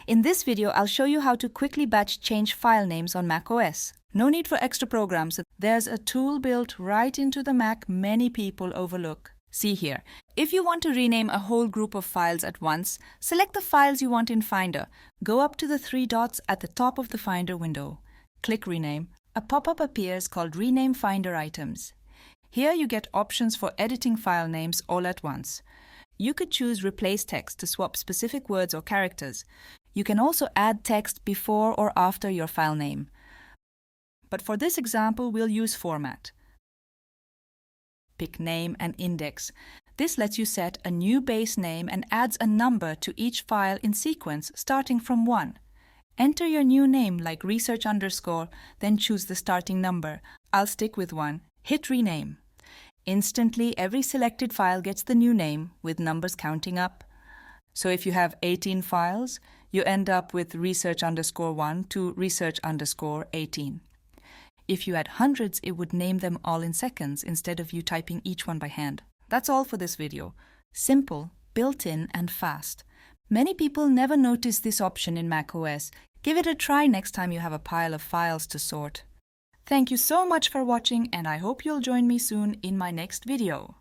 In this video, I'll show you how to quickly batch change file names on macOS. No need for extra programs. There's a tool built right into the Mac many people overlook. See here. If you want to rename a whole group of files at once, select the files you want in Finder. Go up to the three dots at the top of the Finder window. Click Rename. A pop-up appears called Rename Finder Items. Here you get options for editing file names all at once. You could choose Replace Text to swap specific words or characters. You can also add text before or after your file name. But for this example, we'll use Format. Pick Name and Index. This lets you set a new base name and adds a number to each file in sequence starting from 1. Enter your new name like research underscore, then choose the starting number. I'll stick with 1. Hit Rename. Instantly, every selected file gets the new name with numbers counting up. So if you have 18 files, you end up with research underscore 1 to research underscore 18. If you had hundreds, it would name them all in seconds instead of you typing each one by hand. That's all for this video. Simple, built-in, and fast. Many people never notice this option in macOS. Give it a try next time you have a pile of files to sort. Thank you so much for watching, and I hope you'll join me soon in my next video.